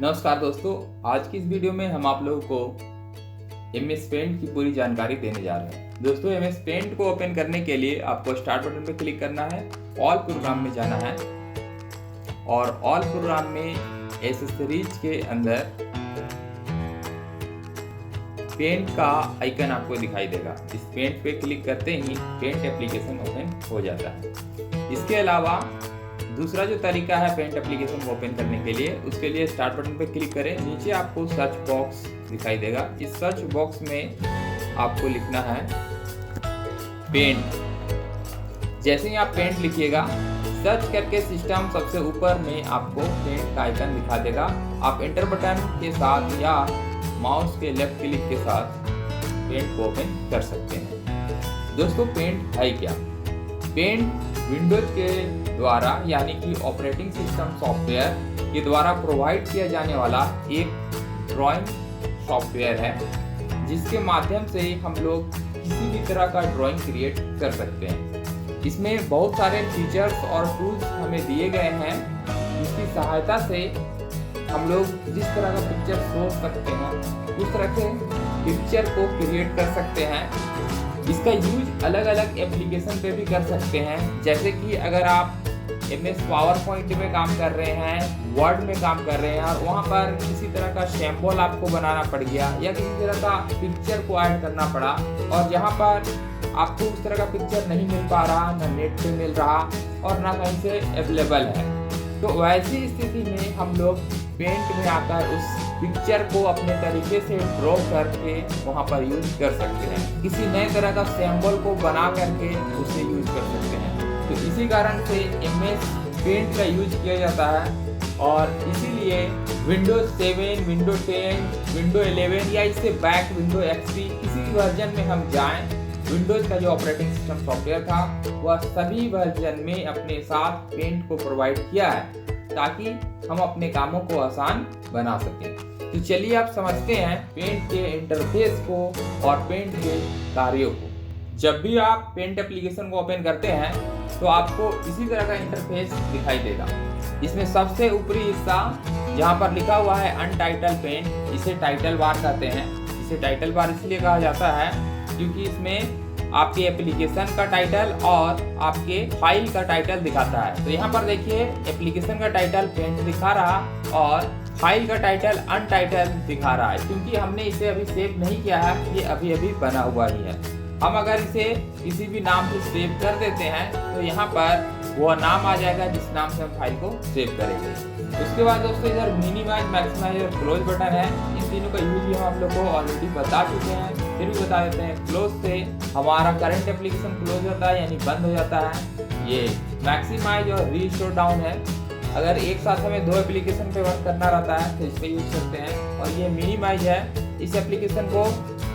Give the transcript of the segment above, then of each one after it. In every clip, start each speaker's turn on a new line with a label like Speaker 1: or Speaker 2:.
Speaker 1: नमस्कार दोस्तों, आज की इस वीडियो में हम आप लोगों को MS पेंट की पूरी जानकारी देने जा रहे हैं। दोस्तों, MS पेंट को ओपन करने के लिए आपको स्टार्ट बटन पर क्लिक करना है, ऑल प्रोग्राम में जाना है और ऑल प्रोग्राम में एसेसरीज के अंदर पेंट का आइकन आपको दिखाई देगा। इस पेंट पे क्लिक करते ही पेंट एप्लीकेशन ओपन हो जाता है। इसके अलावा दूसरा जो तरीका है पेंट एप्लीकेशन को ओपन करने के लिए, उसके लिए स्टार्ट बटन पर क्लिक करें। नीचे आपको सर्च बॉक्स दिखाई देगा। इस सर्च बॉक्स में आपको लिखना है पेंट। जैसे ही आप पेंट लिखिएगा, सर्च करके सिस्टम सबसे ऊपर में आपको पेंट का आइकन दिखा देगा। आप एंटर बटन के साथ या माउस के लेफ्ट क्लिक के साथ पेंट को ओपन कर सकते हैं। दोस्तों, पेंट है क्या? पेंट विंडोज के द्वारा यानी कि ऑपरेटिंग सिस्टम सॉफ्टवेयर के द्वारा प्रोवाइड किया जाने वाला एक ड्राइंग सॉफ्टवेयर है, जिसके माध्यम से हम लोग किसी भी तरह का ड्राइंग क्रिएट कर सकते हैं। इसमें बहुत सारे फीचर्स और टूल्स हमें दिए गए हैं, जिसकी सहायता से हम लोग जिस तरह का पिक्चर सोच सकते हैं उस तरह के पिक्चर को क्रिएट कर सकते हैं। इसका यूज अलग अलग एप्लीकेशन पे भी कर सकते हैं। जैसे कि अगर आप MS पावर पॉइंट में काम कर रहे हैं, वर्ड में काम कर रहे हैं और वहाँ पर किसी तरह का सिंबल आपको बनाना पड़ गया या किसी तरह का पिक्चर को ऐड करना पड़ा और जहाँ पर आपको उस तरह का पिक्चर नहीं मिल पा रहा, ना नेट पे मिल रहा और ना कहीं से अवेलेबल है, तो वैसी स्थिति में हम लोग पेंट में आकर उस पिक्चर को अपने तरीके से ड्रॉ करके वहाँ पर यूज कर सकते हैं। किसी नए तरह का सिंबल को बना करके उसे यूज कर सकते हैं। तो इसी कारण से MS पेंट का यूज किया जाता है और इसीलिए विंडोज 7, विंडो 10, विंडो 11 या इससे बैक विंडो XP किसी भी वर्जन में हम जाएं, विंडोज का जो ऑपरेटिंग सिस्टम सॉफ्टवेयर था वह सभी वर्जन में अपने साथ पेंट को प्रोवाइड किया है, ताकि हम अपने कामों को आसान बना सकें। तो चलिए आप समझते हैं पेंट के इंटरफेस को और पेंट के कार्यों को। जब भी आप पेंट एप्लीकेशन को ओपन करते हैं तो आपको इसी तरह का इंटरफेस दिखाई देगा। इसमें सबसे ऊपरी हिस्सा जहाँ पर लिखा हुआ है अनटाइटल पेंट, इसे टाइटल बार कहते हैं। इसे टाइटल बार इसलिए कहा जाता है क्योंकि इसमें आपके एप्लीकेशन का टाइटल और आपके फाइल का टाइटल दिखाता है। तो यहाँ पर देखिए, एप्लीकेशन का टाइटल पेंट दिखा रहा और फाइल का टाइटल अनटाइटल दिखा रहा है, क्योंकि हमने इसे अभी सेव नहीं किया है, ये अभी अभी बना हुआ ही है। हम अगर इसे किसी भी नाम से सेव कर देते हैं तो यहाँ पर वो नाम आ जाएगा जिस नाम से हम फाइल को सेव करेंगे। उसके बाद दोस्तों, इधर मिनिमाइज, मैक्सिमाइज और क्लोज बटन है। इन तीनों का यूज भी हम आप लोग को ऑलरेडी बता चुके हैं, फिर भी बता देते हैं। क्लोज से हमारा करंट एप्लीकेशन क्लोज होता है यानी बंद हो जाता है। ये मैक्सिमाइज और रीस्टोर डाउन है, अगर एक साथ हमें दो एप्लीकेशन पे वर्क करना रहता है तो इसका यूज करते हैं। और ये मिनिमाइज है, इस एप्लीकेशन को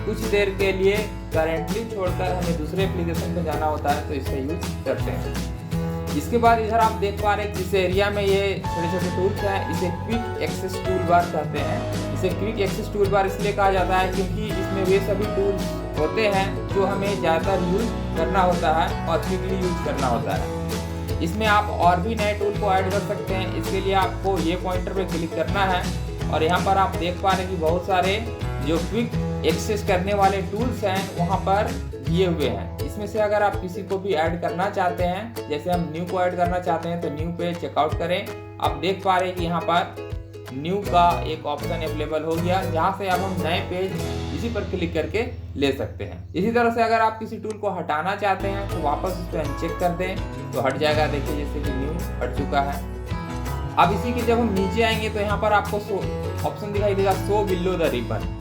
Speaker 1: कुछ देर के लिए करेंटली छोड़कर हमें दूसरे एप्लीकेशन पे जाना होता है तो इसका यूज करते हैं। इसके बाद इधर आप देख पा रहे हैं जिस एरिया में ये छोटे छोटे टूल्स हैं, इसे क्विक एक्सेस टूल बार कहते हैं। इसे क्विक एक्सेस टूल बार इसलिए कहा जाता है क्योंकि इसमें वे सभी टूल्स होते हैं जो हमें ज़्यादातर यूज करना होता है और क्विकली यूज करना होता है। इसमें आप और भी नए टूल को ऐड कर सकते हैं। इसके लिए आपको ये पॉइंटर पे क्लिक करना है और यहाँ पर आप देख पा रहे हैं कि बहुत सारे जो क्विक एक्सेस करने वाले टूल्स हैं वहाँ पर दिए हुए हैं। इसमें से अगर आप किसी को भी ऐड करना चाहते हैं, जैसे हम न्यू को ऐड करना चाहते हैं तो न्यू पे चेकआउट करें। आप देख पा रहे हैं कि यहाँ पर न्यू का एक ऑप्शन अवेलेबल हो गया, जहाँ से अब हम नए पेज इसी पर क्लिक करके ले सकते हैं। इसी तरह से अगर आप किसी टूल को हटाना चाहते हैं तो वापस उस पर अनचेक कर दें तो हट जाएगा। देखिए, जैसे कि न्यू हट चुका है। अब इसी के जब हम नीचे आएंगे तो यहाँ पर आपको ऑप्शन दिखाई देगा शो बिलो द रिबन।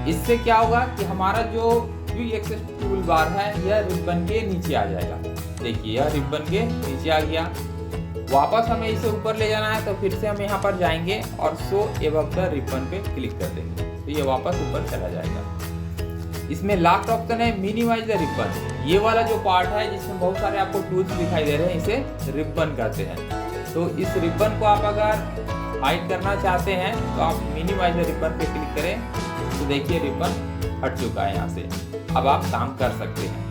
Speaker 1: इससे क्या होगा कि हमारा जो क्विक एक्सेस टूल बार है यह रिबन के नीचे आ जाएगा। देखिए, यह रिबन के नीचे आ गया। वापस हमें इसे ऊपर ले जाना है तो फिर से हम यहाँ पर जाएंगे और शो एबव द रिबन पे क्लिक कर देंगे तो ये वापस ऊपर चला जाएगा। इसमें लास्ट ऑप्शन है मिनिमाइज द रिबन। ये वाला जो पार्ट है जिसमें बहुत सारे आपको टूल्स दिखाई दे रहे हैं, इसे रिबन कहते हैं। तो इस रिबन को आप अगर हाइड करना चाहते हैं तो आप मिनिमाइज द रिबन पे क्लिक करें तो देखिए रिबन हट चुका है यहाँ से। अब आप काम कर सकते हैं।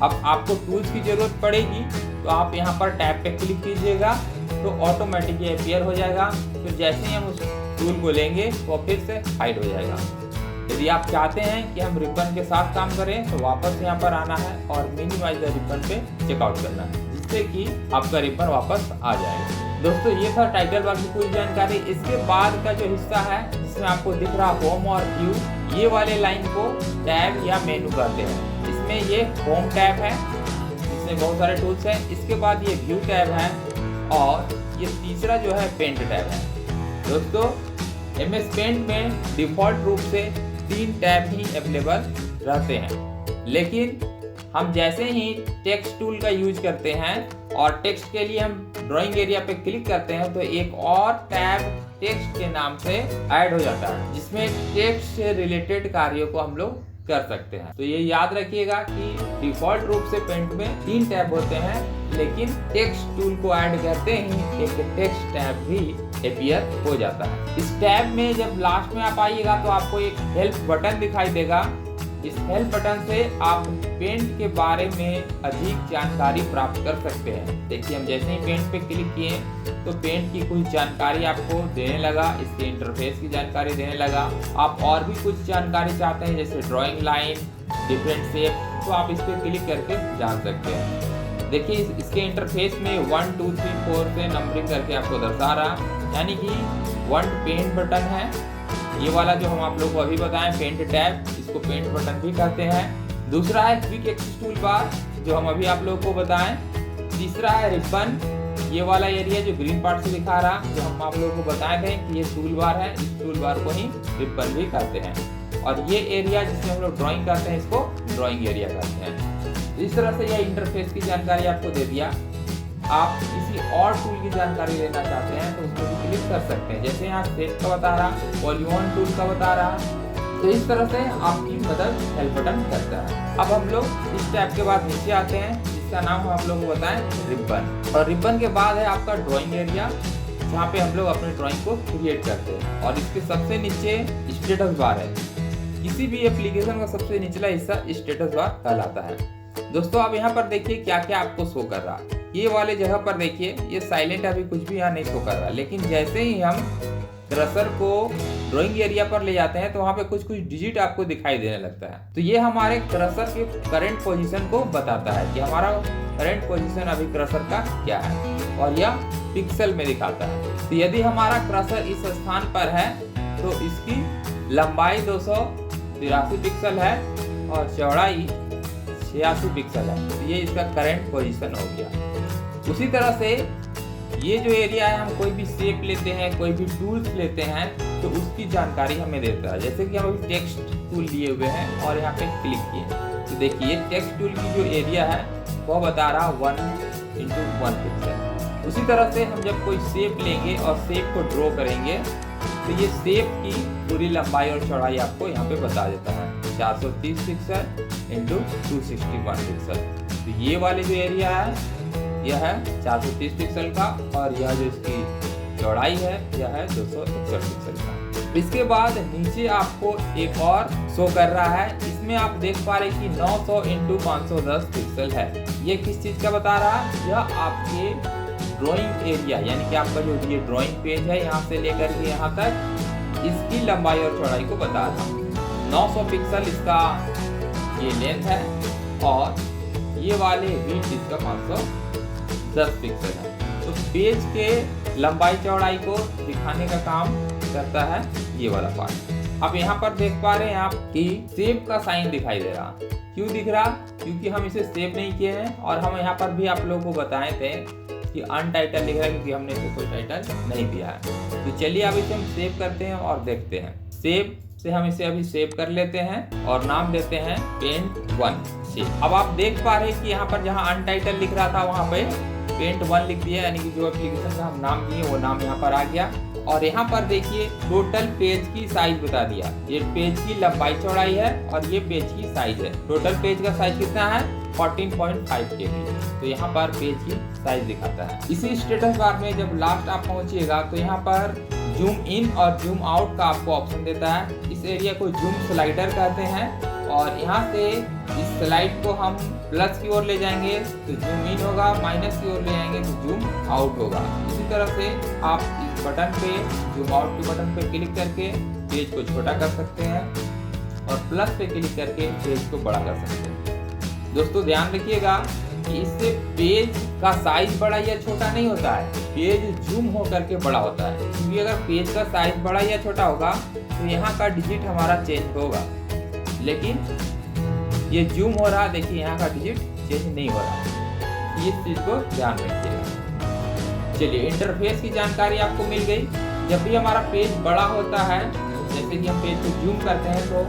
Speaker 1: अब आपको टूल्स की जरूरत पड़ेगी तो आप यहाँ पर टैब पे क्लिक कीजिएगा तो ऑटोमेटिक ये अपीयर हो जाएगा। फिर जैसे ही हम उस टूल को लेंगे वो फिर से हाइड हो जाएगा। यदि आप चाहते हैं कि हम रिबन के साथ काम करें तो वापस यहाँ पर आना है और मिनिमाइज द रिबन पे चेकआउट करना है, जिससे कि आपका रिबन वापस आ जाएगा। दोस्तों ये था टाइटल बार की पूरी जानकारी। इसके बाद का जो हिस्सा है जिसमें आपको दिख रहा होम और व्यू, ये वाले लाइन को टैब या मेनू कहते हैं। इसमें ये होम टैब है, इसमें बहुत सारे टूल्स हैं। इसके बाद ये व्यू टैब है और ये तीसरा जो है पेंट टैब है। दोस्तों MS पेंट में डिफ़ॉल्ट रूप से 3 टैब ही अवेलेबल रहते हैं, लेकिन हम जैसे ही टेक्स्ट टूल का यूज करते हैं और टेक्स्ट के लिए हम ड्राइंग एरिया पे क्लिक करते हैं तो एक और टैब टेक्स्ट के नाम से ऐड हो जाता है, जिसमें टेक्स्ट से रिलेटेड कार्यों को हम लोग कर सकते हैं। तो ये याद रखिएगा कि डिफ़ॉल्ट रूप से पेंट में 3 टैब होते हैं, लेकिन टेक्स्ट टूल को ऐड करते ही एक टेक्स्ट टैब भी अपीयर हो जाता है। इस टैब में जब लास्ट में आप आइएगा तो आपको एक हेल्प बटन दिखाई देगा। इस हेल्प बटन से आप पेंट के बारे में अधिक जानकारी प्राप्त कर सकते हैं। देखिए हम जैसे ही पेंट पे क्लिक किए तो पेंट की कुछ जानकारी आपको देने लगा, इसके इंटरफेस की जानकारी देने लगा। आप और भी कुछ जानकारी चाहते हैं जैसे ड्राइंग लाइन, डिफरेंट शेप, तो आप इस पर क्लिक करके जान सकते हैं। देखिए इसके इंटरफेस में 1 2 3 4 से नंबरिंग करके आपको दर्शा रहा, यानी कि 1 पेंट बटन है। ये वाला जो हम आप लोग को अभी बताएं पेंट टैब, इसको पेंट बटन भी कहते हैं। दूसरा है क्विक एक्सेस टूल बार, जो हम अभी आप लोग को बताएं। तीसरा है रिबन, ये वाला एरिया जो ग्रीन पार्ट से दिखा रहा, जो हम आप लोगों को बताए थे कि ये टूल बार है, इस टूल बार को ही रिबन भी कहते हैं। और ये एरिया जिसमें हम लोग ड्राइंग करते हैं इसको ड्राइंग एरिया कहते हैं। इस तरह से यह इंटरफेस की जानकारी आपको दे दिया। आप किसी और टूल की जानकारी लेना चाहते हैं तो उसको भी क्लिक कर सकते हैं, जैसे यहाँ सेट का बता रहा, पॉलीगॉन टूल का बता रहा। तो इस तरह से आपकी मदद हेल्प बटन करता है। अब हम लोग इस टैब के बाद नीचे आते हैं, जिसका नाम हम आप लोगों को बताएं रिबन। और रिबन के बाद है आपका ड्राइंग एरिया, जहाँ पे हम लोग अपने ड्राइंग को क्रिएट करते हैं। और इसके सबसे नीचे स्टेटस बार है। किसी भी एप्लीकेशन का सबसे निचला हिस्सा स्टेटस बार कहलाता है। दोस्तों अब यहाँ पर देखिए क्या क्या आपको शो कर रहा है। ये वाले जगह पर देखिए ये साइलेंट, अभी कुछ भी यहाँ नहीं शो कर रहा, लेकिन जैसे ही हम कर्सर को ड्राइंग एरिया पर ले जाते हैं तो वहाँ पे कुछ डिजिट आपको दिखाई देने लगता है। तो ये हमारे कर्सर के करंट पोजीशन को बताता है कि हमारा करंट पोजीशन अभी कर्सर का क्या है, और यह पिक्सल में दिखाता है। तो यदि हमारा कर्सर इस स्थान पर है तो इसकी लंबाई 283 पिक्सल है और चौड़ाई 86 पिक्सल है। तो ये इसका करंट पोजीशन हो गया। उसी तरह से ये जो एरिया है, हम कोई भी शेप लेते हैं, कोई भी टूल्स लेते हैं तो उसकी जानकारी हमें देता है। जैसे कि हम अभी टेक्स्ट टूल लिए हुए हैं और यहाँ पे क्लिक किए तो देखिए टेक्स्ट टूल की जो एरिया है वो बता रहा 1x1 पिक्सल। उसी तरह से हम जब कोई शेप लेंगे और शेप को ड्रॉ करेंगे तो ये शेप की पूरी लंबाई और चौड़ाई आपको यहाँ पे बता देता है, 430 पिक्सल इंटू 261 पिक्सल। तो ये वाले जो एरिया है यह है 430 पिक्सल का, और यह जो इसकी चौड़ाई है यह है 261 पिक्सल का। इसके बाद नीचे आपको एक और शो कर रहा है, इसमें आप देख पा रहे कि 900 इंटू 510 पिक्सल है। ये किस चीज़ का बता रहा है? यह आपके ड्राइंग एरिया, यानी कि आपका जो ये ड्राइंग पेज है यहाँ से लेकर के यहाँ तक, इसकी लंबाई और चौड़ाई को बता रहा है। 900 पिक्सल इसका ये लेंथ है और ये वाले विड्थ इसका 510 पिक्सल है। तो पेज के लंबाई चौड़ाई को दिखाने का काम करता है ये वाला पार्ट। अब यहाँ पर देख पा रहे हैं आप कि शेप का साइन दिखाई दे रहा। क्यों दिख रहा? क्योंकि हम इसे सेव नहीं किए हैं, और हम यहाँ पर भी आप लोगों को बताए थे कि अनटाइटल लिख रहा है क्योंकि हमने इसे कोई टाइटल नहीं दिया है। तो चलिए अब इसे हम सेव करते हैं और देखते हैं। सेव से हम इसे अभी सेव कर लेते हैं और नाम देते हैं पेंट 1 शेप। अब आप देख पा रहे हैं कि यहाँ पर जहाँ अनटाइटल लिख रहा था वहाँ पे पेंट 1 लिख दिया, यानी कि जो एप्लीकेशन का हम नाम दिए वो नाम यहाँ पर आ गया। और यहाँ पर देखिए टोटल पेज की साइज बता दिया। ये पेज की लंबाई चौड़ाई है और ये पेज की साइज है। टोटल पेज का साइज कितना है? 14.5 KB। तो यहाँ पर पेज की साइज दिखाता है। इसी स्टेटस बार में जब लास्ट आप पहुँचिएगा तो यहाँ पर जूम इन और जूम आउट का आपको ऑप्शन देता है। इस एरिया को जूम स्लाइडर कहते हैं, और यहाँ से इस स्लाइड को हम प्लस की ओर ले जाएंगे तो जूम इन होगा, माइनस की ओर ले जाएंगे तो जूम आउट होगा। इसी तरह से आप इस बटन पे, जूम आउट के बटन पे क्लिक करके पेज को छोटा कर सकते हैं और प्लस पे क्लिक करके पेज को बड़ा कर सकते हैं। दोस्तों ध्यान रखिएगा कि इससे पेज का साइज बड़ा या छोटा नहीं होता है, पेज जूम होकर के बड़ा होता है। क्योंकि अगर पेज का साइज बड़ा या छोटा होगा तो यहाँ का डिजिट हमारा चेंज होगा, लेकिन ये जूम हो रहा, देखिए यहाँ का डिजिट चेंज नहीं हो रहा। इस चीज को ध्यान रखिएगा। चलिए, इंटरफेस की जानकारी आपको मिल गई। जब भी हमारा पेज बड़ा होता है, जैसे कि हम पेज को जूम करते हैं तो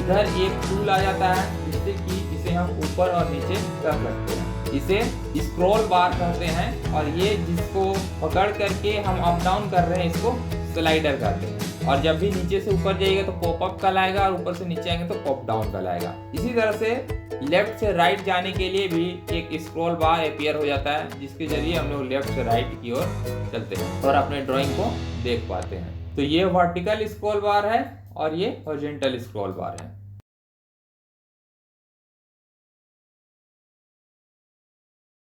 Speaker 1: इधर एक टूल आ जाता है जिससे कि इसे हम ऊपर और नीचे कर सकते हैं। इसे स्क्रॉल बार कहते हैं और ये जिसको पकड़ करके हम अप डाउन कर रहे हैं इसको स्लाइडर कहते हैं। और जब भी नीचे से ऊपर जाइएगा तो पॉपअप कहलाएगा और ऊपर से नीचे आएंगे तो पॉप डाउन कहलाएगा। इसी तरह से लेफ्ट से राइट जाने के लिए भी एक स्क्रॉल बार अपीयर हो जाता है, जिसके जरिए हम लोग लेफ्ट से राइट की ओर चलते हैं और अपने ड्राइंग को देख पाते हैं। तो ये वर्टिकल स्क्रॉल बार है और ये हॉरिजॉन्टल स्क्रॉल बार है।